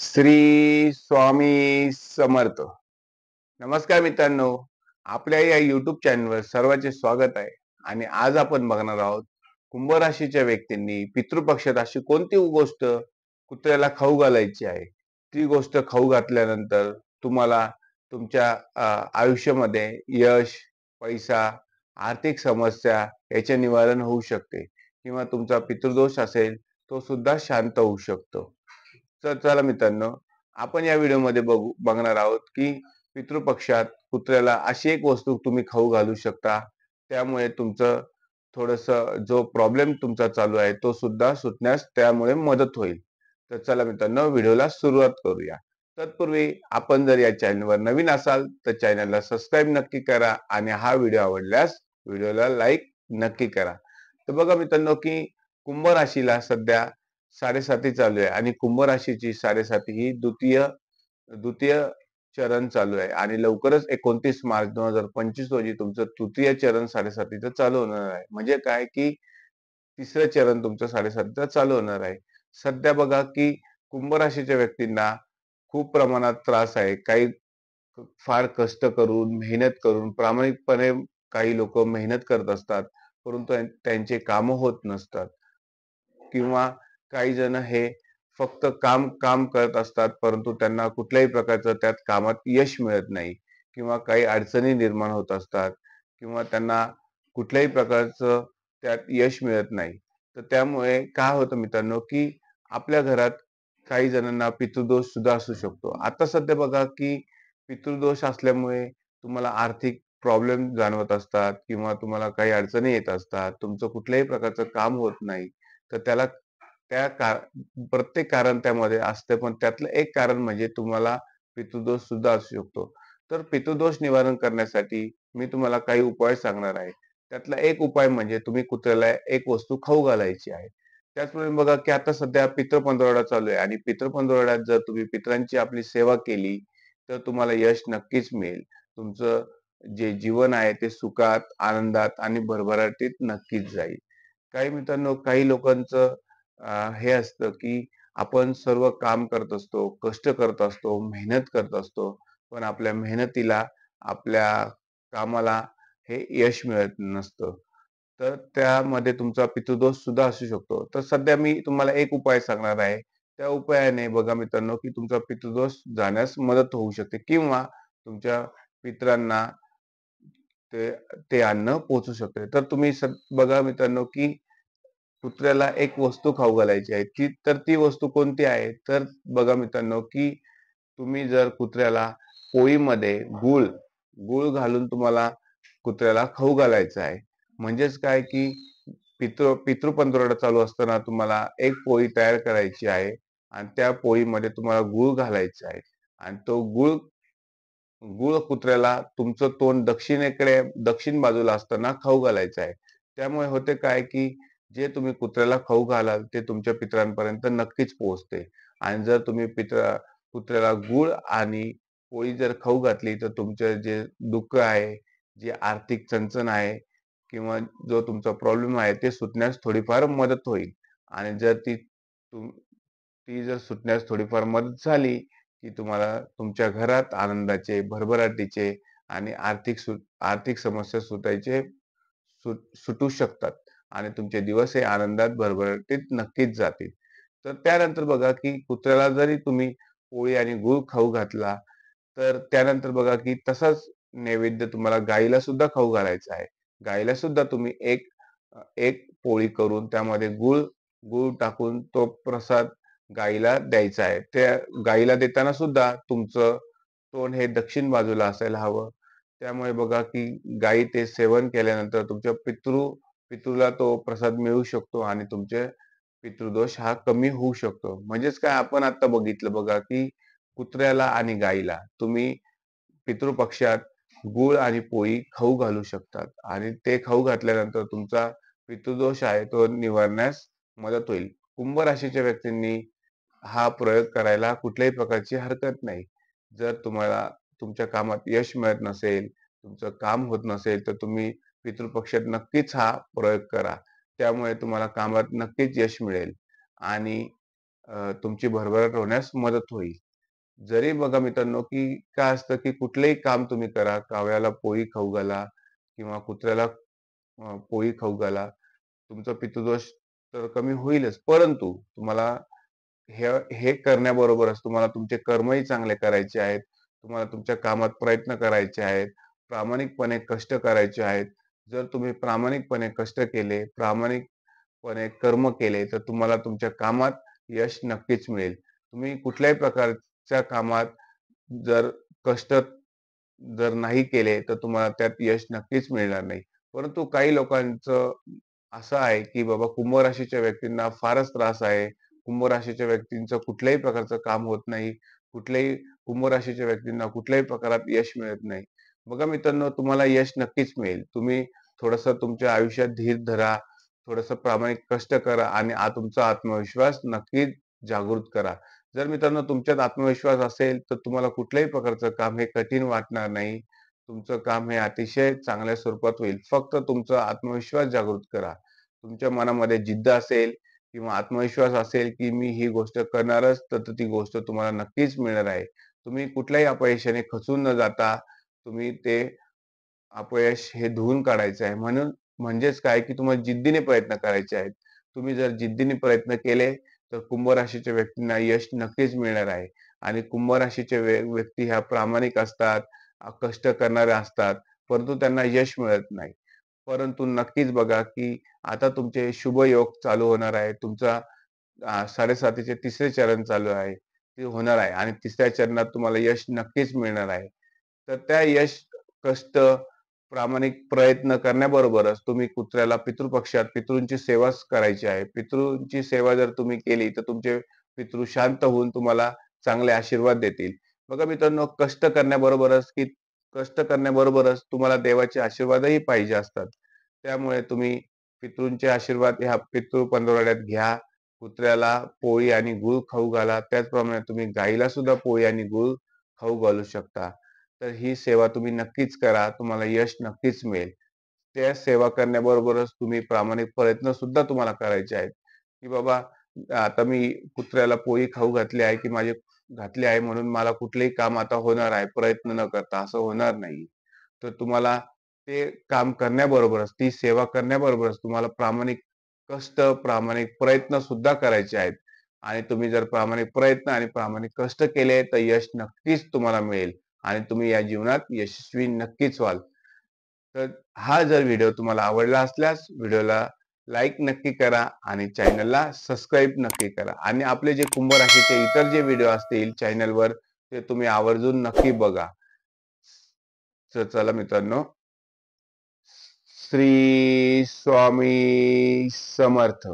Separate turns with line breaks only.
श्री स्वामी समर्थ. नमस्कार मित्रांनो, आपल्या या युट्यूब चॅनलवर सर्वांचे स्वागत आहे. आणि आज आपण बघणार आहोत कुंभ राशीच्या व्यक्तींनी पितृपक्षात अशी कोणती गोष्ट कुत्र्याला खाऊ घालायची आहे. ती गोष्ट खाऊ घातल्यानंतर तुम्हाला तुमच्या आयुष्यामध्ये यश, पैसा, आर्थिक समस्या याचे निवारण होऊ शकते किंवा तुमचा पितृदोष असेल तो सुद्धा शांत होऊ शकतो. तर चला मित्रांनो, आपण या व्हिडिओमध्ये बघणार आहोत की पितृपक्षात कुत्र्याला अशी एक वस्तू तुम्ही खाऊ घालू शकता, त्यामुळे तुमचं थोडस जो प्रॉब्लेम तुमचा चालू आहे तो सुद्धा सुटण्यास त्यामुळे मदत होईल. तर चला मित्रांनो, व्हिडिओला सुरुवात करूया. तत्पूर्वी आपण जर या चॅनलवर नवीन असाल तर चॅनलला सबस्क्राईब नक्की करा आणि हा व्हिडिओ आवडल्यास व्हिडिओला लाईक नक्की करा. तर बघा मित्रांनो की कुंभ राशीला सध्या साडेसाती चालू आहे आणि कुंभ राशीची साडेसाती ही द्वितीय द्वितीय चरण चालू आहे आणि लवकरच 29 मार्च 2025 रोजी तुमचं तृतीय चरण साडेसातीचं चालू होणार आहे. म्हणजे काय की तिसरं चरण तुमचं साडेसातीचं चालू होणार आहे. सध्या बघा की कुंभ राशीच्या व्यक्तींना खूप प्रमाणात त्रास आहे. काही फार कष्ट करून, मेहनत करून, प्रामाणिकपणे काही लोक मेहनत करत असतात, परंतु त्यांचे काम होत नसतात. किंवा काही जण हे फक्त काम काम करत असतात, परंतु त्यांना कुठल्याही प्रकारचं त्यात कामात यश मिळत नाही किंवा काही अडचणी निर्माण होत असतात किंवा त्यांना कुठल्याही प्रकारचं त्यात यश मिळत नाही. तर त्यामुळे काय होतं मित्रांनो की आपल्या घरात काही जणांना पितृदोष सुद्धा असू शकतो. आता सध्या बघा की पितृदोष असल्यामुळे तुम्हाला आर्थिक प्रॉब्लेम जाणवत असतात किंवा तुम्हाला काही अडचणी येत असतात, तुमचं कुठल्याही प्रकारचं काम होत नाही. तर त्याला प्रत्येक कारण त्यामध्ये असते, पण त्यातलं एक कारण म्हणजे तुम्हाला पितृदोष सुद्धा असू शकतो. तर पितृदोष निवारण करण्यासाठी मी तुम्हाला काही उपाय सांगणार आहे. त्यातला एक उपाय म्हणजे तुम्ही कुत्र्याला एक वस्तू खाऊ घालायची आहे. त्याचप्रमाणे बघा की आता सध्या पितृपंधरवडा चालू आहे आणि पितृपंधरवड्यात जर तुम्ही पितरांची आपली सेवा केली तर तुम्हाला यश नक्कीच मिळेल. तुमचं जे जीवन आहे ते सुखात, आनंदात आणि भरभराटीत नक्कीच जाईल. काही मित्रांनो, काही लोकांचं हे असतं की आपण सर्व काम करत असतो, कष्ट करत असतो, मेहनत करत असतो, पण आपल्या मेहनतीला, आपल्या कामाला हे यश मिळत नसतं. तर त्यामध्ये तुमचा पितृदोष सुद्धा असू शकतो. तर सध्या मी तुम्हाला एक उपाय सांगणार आहे. त्या उपायाने बघा मित्रांनो की तुमचा पितृदोष जाण्यास मदत होऊ शकते किंवा तुमच्या पितरांना ते ते अन्न पोहोचू शकते. तर तुम्ही बघा मित्रांनो की कुत्र्याला एक वस्तू खाऊ घालायची आहे. ती वस्तू कोणती आहे? तर बघा मित्रांनो की तुम्ही जर कुत्र्याला पोळीमध्ये गूळ घालून तुम्हाला कुत्र्याला खाऊ घालायचं आहे. म्हणजेच काय की पितृपंधरवडा चालू असताना तुम्हाला एक पोळी तयार करायची आहे आणि त्या पोळीमध्ये तुम्हाला गूळ घालायचा आहे आणि तो गूळ कुत्र्याला तुमचं तोंड दक्षिण बाजूला असताना खाऊ घालायचं आहे. त्यामुळे होते काय की जे तुम्ही कुत्र्याला खाऊ घालाल ते तुमच्या पितरांपर्यंत नक्कीच पोहोचते. आणि जर तुम्ही कुत्र्याला गूळ आणि पोळी जर खाऊ घातली तर तुमचं जे दुःख आहे, जी आर्थिक चणचण आहे किंवा जो तुमचा प्रॉब्लेम आहे ते सुटण्यास थोडीफार मदत होईल. आणि जर ती जर सुटण्यास थोडीफार मदत झाली की तुम्हाला तुमच्या घरात आनंदाचे, भरभराटीचे आणि आर्थिक समस्या सुटू शकतात आणि तुमचे दिवस हे आनंदात, भरभराटीत नक्कीच जातील. तर त्यानंतर बघा की कुत्र्याला जरी तुम्ही पोळी आणि गूळ खाऊ घातला, तर त्यानंतर बघा की तसाच नैवेद्य तुम्हाला गाईला सुद्धा खाऊ घालायचा आहे. गाईला सुद्धा तुम्ही एक पोळी करून त्यामध्ये गूळ टाकून तो प्रसाद गाईला द्यायचा आहे. त्या गाईला देताना सुद्धा तुमचं तोंड हे दक्षिण बाजूला असायला हवं. त्यामुळे बघा की गायी ते सेवन केल्यानंतर तुमच्या पितृला तो प्रसाद मिळू शकतो आणि तुमचे पितृदोष हा कमी होऊ शकतो. म्हणजेच काय आपण आता बघितलं बघा की कुत्र्याला आणि गाईला तुम्ही पितृपक्षात गूळ आणि पोळी खाऊ घालू शकतात आणि ते खाऊ घातल्यानंतर तुमचा पितृदोष आहे तो निवारण्यास मदत होईल. कुंभ राशीच्या व्यक्तींनी हा प्रयोग करायला कुठल्याही प्रकारची हरकत नाही. जर तुम्हाला तुमच्या कामात यश मिळत नसेल, तुमचं काम होत नसेल, तर तुम्ही पितृपक्षात नक्कीच हा प्रयोग करा. त्यामुळे तुम्हाला कामात नक्कीच यश मिळेल आणि तुमची भरभराट होण्यास मदत होईल. जरी बघा मित्रांनो, की काय असतं, की कुठलंही काम तुम्ही करा, कावळ्याला पोळी खाऊ घाला किंवा कुत्र्याला पोळी खाऊ घाला. तुमचा पितृदोष तर कमी होईलच. परंतु तुम्हाला हे हे करण्याबरोबरच तुम्हाला तुमचे कर्मही चांगले करायचे आहेत. तुम्हाला तुमच्या कामात प्रयत्न करायचे आहेत. प्रामाणिकपणे कष्ट करायचे आहेत. जर तुम्ही प्रामाणिकपणे कष्ट केले, प्रामाणिकपणे कर्म केले, तर तुम्हाला तुमच्या कामात यश नक्कीच मिळेल. तुम्ही कुठल्याही प्रकारच्या कामात जर कष्ट जर नाही केले, तर तुम्हाला त्यात यश नक्कीच मिळणार नाही. परंतु काही लोकांचं असं आहे, की बाबा कुंभ राशीच्या व्यक्तींना फारच त्रास आहे. कुंभ राशीच्या व्यक्तींचं कुठल्याही प्रकारचं काम होत नाही. कुठल्याही कुंभ राशीच्या व्यक्तींना कुठल्याही प्रकारात यश मिळत नाही. बघा मित्रांनो, तुम्हाला यश नक्कीच मिळेल. तुम्ही थोडंसं तुमच्या आयुष्यात धीर धरा, थोडंसं प्रामाणिक कष्ट करा आणि तुमचा आत्मविश्वास नक्कीच जागृत करा. जर मित्रांनो तुमच्यात आत्मविश्वास असेल, तर तुम्हाला कुठल्याही प्रकारचं काम हे कठीण वाटणार नाही. तुमचं काम हे अतिशय चांगल्या स्वरूपात होईल. फक्त तुमचा आत्मविश्वास जागृत करा. तुमच्या मनामध्ये जिद्द असेल किंवा आत्मविश्वास असेल, की मी ही गोष्ट करणारच, तर ती गोष्ट तुम्हाला नक्कीच मिळणार आहे. तुम्ही कुठल्याही अपयशाने खचून न जाता तुम्ही ते अपयश हे धुवून काढायचं आहे. म्हणजेच काय, की तुम्हाला जिद्दीने प्रयत्न करायचे आहेत. तुम्ही जर जिद्दीने प्रयत्न केले, तर कुंभ राशीच्या व्यक्तींना यश नक्कीच मिळणार आहे. आणि कुंभ राशीचे व्यक्ती ह्या प्रामाणिक असतात, कष्ट करणाऱ्या असतात, परंतु त्यांना यश मिळत नाही. परंतु नक्कीच बघा, की आता तुमचे शुभ योग चालू होणार आहे. तुमचा 7.5चे तिसरे चरण चालू आहे. ते होणार आहे आणि तिसऱ्या चरणात तुम्हाला यश नक्कीच मिळणार आहे. तर त्या यश, कष्ट, प्रामाणिक प्रयत्न करण्याबरोबरच तुम्ही कुत्र्याला पितृपक्षात पितृंची सेवाच करायची आहे. पितृंची सेवा जर तुम्ही केली, तर तुमचे पितृ शांत होऊन तुम्हाला चांगले आशीर्वाद देतील. बघा मित्रांनो, कष्ट करण्याबरोबरच तुम्हाला देवाचे आशीर्वादही पाहिजे असतात. त्यामुळे तुम्ही पितृंचे आशीर्वाद ह्या पितृ पंधरवड्यात घ्या. कुत्र्याला पोळी आणि गूळ खाऊ घाला. त्याचप्रमाणे तुम्ही गाईला सुद्धा पोळी आणि गूळ खाऊ घालू शकता. तर ही सेवा तुम्ही नक्कीच करा. तुम्हाला यश नक्कीच मिळेल. त्या सेवा करण्याबरोबरच तुम्ही प्रामाणिक प्रयत्न सुद्धा तुम्हाला करायचे आहेत, की बाबा आता मी कुत्र्याला पोळी खाऊ घातली आहे, की माझी घातली आहे म्हणून मला कुठलंही काम आता होणार आहे प्रयत्न न करता, असं होणार नाही. तर तुम्हाला ते काम करण्याबरोबरच, ती सेवा करण्याबरोबरच तुम्हाला प्रामाणिक कष्ट, प्रामाणिक प्रयत्न सुद्धा करायचे आहेत. आणि तुम्ही जर प्रामाणिक प्रयत्न आणि प्रामाणिक कष्ट केले, तर यश नक्कीच तुम्हाला मिळेल आणि तुम्ही या जीवनात यशस्वी नक्कीच व्हाल. तर हा जर व्हिडिओ तुम्हाला आवडला असल्यास व्हिडिओला लाईक नक्की करा आणि चॅनलला सबस्क्राईब नक्की करा आणि आपले जे कुंभ राशीचे इतर जे व्हिडिओ असतील चॅनलवर ते तुम्ही आवर्जून नक्की बघा. तर चला मित्रांनो, श्री स्वामी समर्थ.